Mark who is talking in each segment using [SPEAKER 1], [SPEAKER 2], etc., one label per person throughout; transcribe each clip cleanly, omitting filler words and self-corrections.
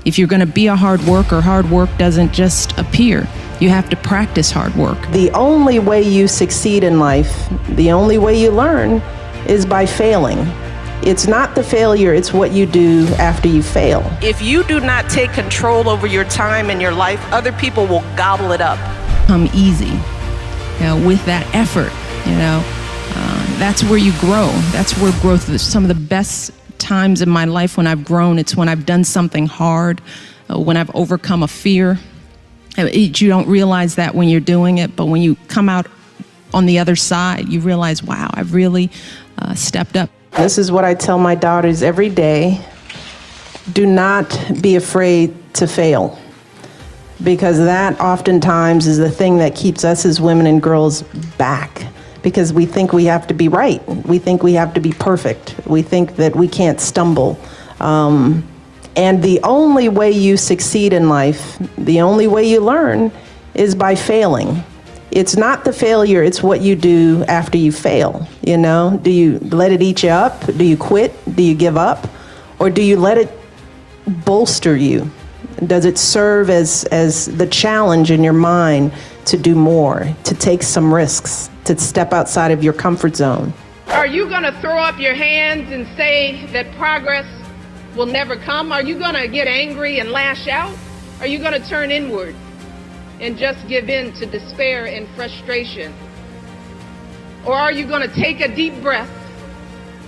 [SPEAKER 1] If you're going to be a hard work doesn't just appear. You have to practice hard work.
[SPEAKER 2] The only way you succeed in life, the only way you learn, is by failing. It's not the failure, it's what you do after you fail.
[SPEAKER 3] If you do not take control over your time and your life, other people will gobble it up.
[SPEAKER 1] Come easy, with that effort, that's where you grow. That's where growth is. Some of the best times in my life when I've grown, it's when I've done something hard, when I've overcome a fear. You don't realize that when you're doing it, but when you come out on the other side, you realize, wow, I've really stepped up.
[SPEAKER 2] This is what I tell my daughters every day. Do not be afraid to fail, because that oftentimes is the thing that keeps us as women and girls back, because we think we have to be right. We think we have to be perfect. We think that we can't stumble. And the only way you succeed in life, the only way you learn, is by failing. It's not the failure, it's what you do after you fail. Do you let it eat you up? Do you quit? Do you give up? Or do you let it bolster you? Does it serve as the challenge in your mind to do more, to take some risks, to step outside of your comfort zone?
[SPEAKER 4] Are you going to throw up your hands and say that progress will never come? Are you going to get angry and lash out? Are you going to turn inward and just give in to despair and frustration? Or are you going to take a deep breath,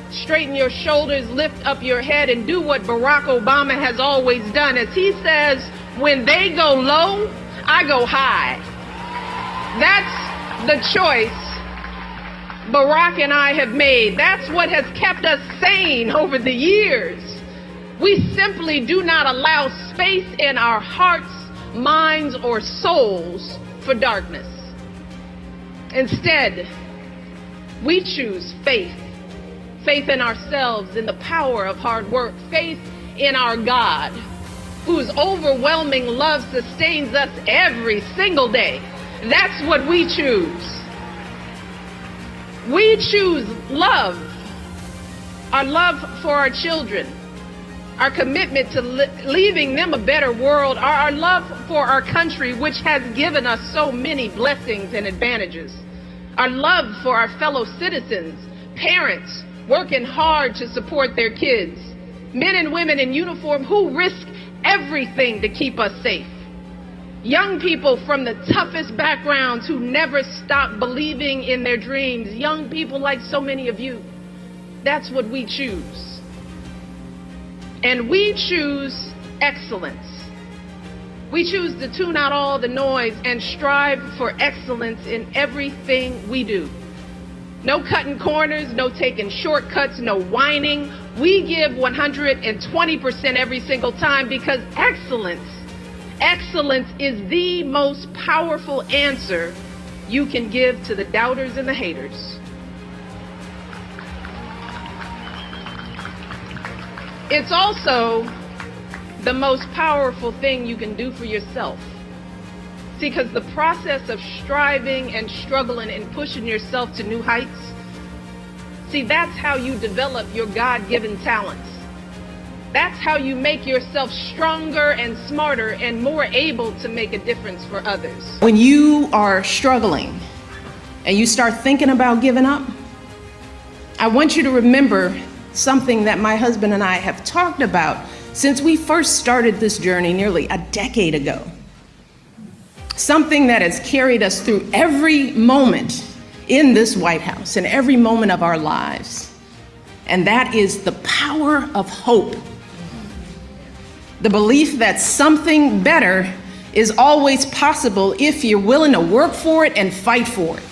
[SPEAKER 4] straighten your shoulders, lift up your head, and do what Barack Obama has always done? As he says, when they go low, I go high. That's the choice Barack and I have made. That's what has kept us sane over the years. We simply do not allow space in our hearts, minds, or souls for darkness. Instead, we choose faith. Faith in ourselves, in the power of hard work. Faith in our God, whose overwhelming love sustains us every single day. That's what we choose. We choose love. Our love for our children. Our commitment to leaving them a better world, our love for our country, which has given us so many blessings and advantages, our love for our fellow citizens, parents working hard to support their kids, men and women in uniform who risk everything to keep us safe, young people from the toughest backgrounds who never stop believing in their dreams, young people like so many of you. That's what we choose. And we choose excellence. We choose to tune out all the noise and strive for excellence in everything we do. No cutting corners, no taking shortcuts, no whining. We give 120% every single time, because excellence is the most powerful answer you can give to the doubters and the haters. It's also the most powerful thing you can do for yourself. See, because the process of striving and struggling and pushing yourself to new heights, see, that's how you develop your God-given talents. That's how you make yourself stronger and smarter and more able to make a difference for others.
[SPEAKER 1] When you are struggling and you start thinking about giving up, I want you to remember something that my husband and I have talked about since we first started this journey nearly a decade ago. Something that has carried us through every moment in this White House and every moment of our lives. And that is the power of hope. The belief that something better is always possible if you're willing to work for it and fight for it.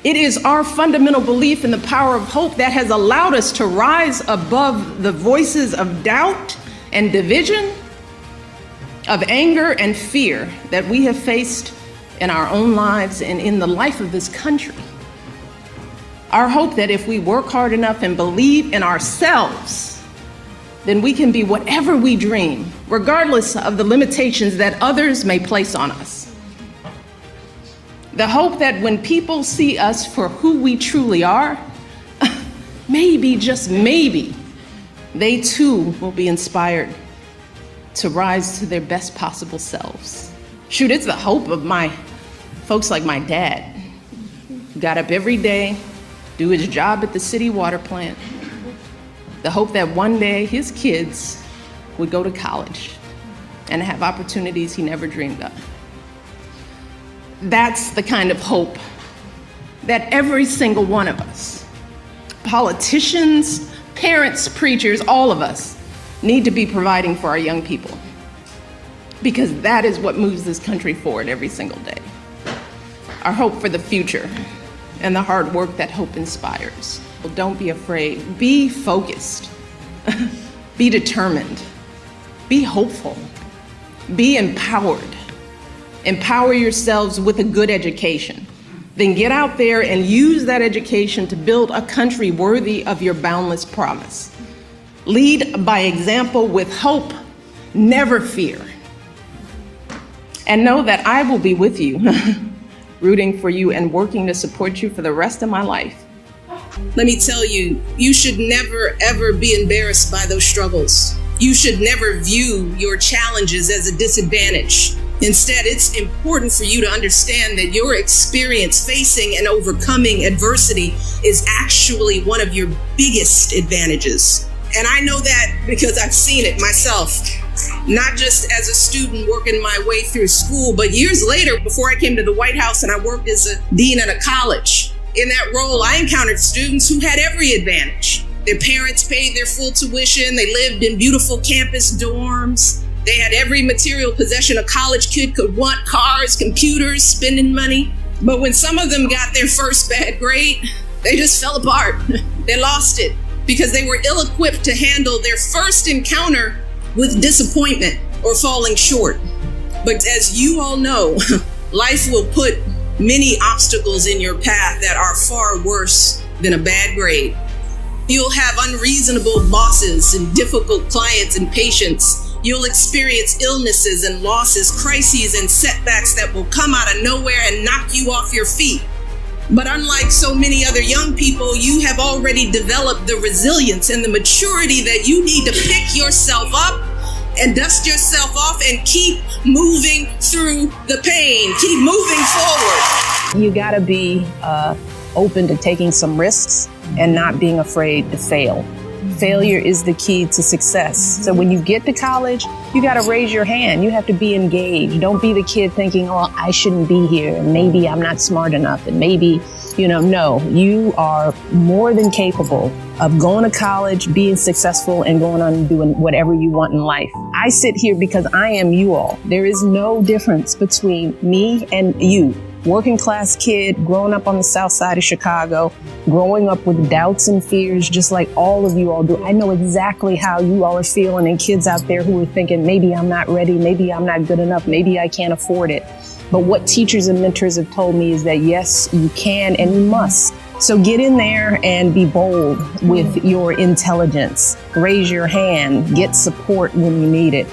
[SPEAKER 1] It is our fundamental belief in the power of hope that has allowed us to rise above the voices of doubt and division, of anger and fear that we have faced in our own lives and in the life of this country. Our hope that if we work hard enough and believe in ourselves, then we can be whatever we dream, regardless of the limitations that others may place on us. The hope that when people see us for who we truly are, maybe, just maybe, they too will be inspired to rise to their best possible selves. Shoot, it's the hope of my folks like my dad, who got up every day, do his job at the city water plant. The hope that one day his kids would go to college and have opportunities he never dreamed of. That's the kind of hope that every single one of us, politicians, parents, preachers, all of us, need to be providing for our young people, because that is what moves this country forward every single day. Our hope for the future and the hard work that hope inspires. Well, don't be afraid. Be focused. Be determined. Be hopeful. Be empowered. Empower yourselves with a good education. Then get out there and use that education to build a country worthy of your boundless promise. Lead by example with hope, never fear. And know that I will be with you, rooting for you and working to support you for the rest of my life.
[SPEAKER 5] Let me tell you, you should never, ever be embarrassed by those struggles. You should never view your challenges as a disadvantage. Instead, it's important for you to understand that your experience facing and overcoming adversity is actually one of your biggest advantages. And I know that because I've seen it myself, not just as a student working my way through school, but years later, before I came to the White House and I worked as a dean at a college. In that role, I encountered students who had every advantage. Their parents paid their full tuition. They lived in beautiful campus dorms. They had every material possession a college kid could want: cars, computers, spending money. But when some of them got their first bad grade, they just fell apart. They lost it because they were ill-equipped to handle their first encounter with disappointment or falling short. But as you all know, life will put many obstacles in your path that are far worse than a bad grade. You'll have unreasonable bosses and difficult clients and patients. You'll experience illnesses and losses, crises and setbacks that will come out of nowhere and knock you off your feet. But unlike so many other young people, you have already developed the resilience and the maturity that you need to pick yourself up and dust yourself off and keep moving through the pain. Keep moving forward.
[SPEAKER 3] You gotta be open to taking some risks and not being afraid to fail. Failure is the key to success. So when you get to college, you got to raise your hand. You have to be engaged. Don't be the kid thinking, oh, I shouldn't be here, and maybe I'm not smart enough, and maybe, no, you are more than capable of going to college, being successful, and going on and doing whatever you want in life. I sit here because I am you all. There is no difference between me and you. Working class kid, growing up on the south side of Chicago, growing up with doubts and fears, just like all of you all do. I know exactly how you all are feeling, and kids out there who are thinking, maybe I'm not ready, maybe I'm not good enough, maybe I can't afford it. But what teachers and mentors have told me is that yes, you can and you must. So get in there and be bold with your intelligence. Raise your hand, get support when you need it.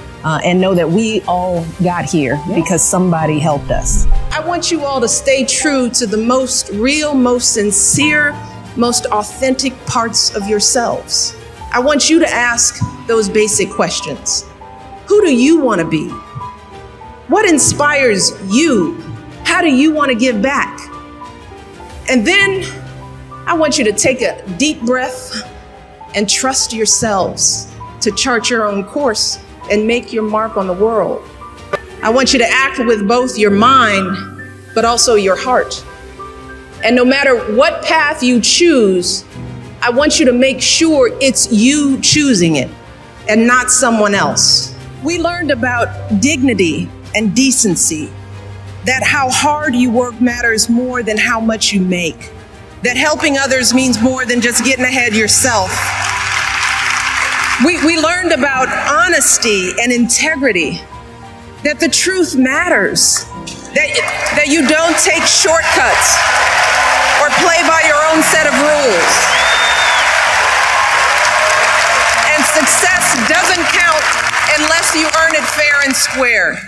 [SPEAKER 3] And know that we all got here because somebody helped us.
[SPEAKER 5] I want you all to stay true to the most real, most sincere, most authentic parts of yourselves. I want you to ask those basic questions. Who do you want to be? What inspires you? How do you want to give back? And then I want you to take a deep breath and trust yourselves to chart your own course and make your mark on the world. I want you to act with both your mind, but also your heart. And no matter what path you choose, I want you to make sure it's you choosing it and not someone else. We learned about dignity and decency, that how hard you work matters more than how much you make, that helping others means more than just getting ahead yourself. We learned about honesty and integrity, that the truth matters, that you don't take shortcuts or play by your own set of rules. And success doesn't count unless you earn it fair and square.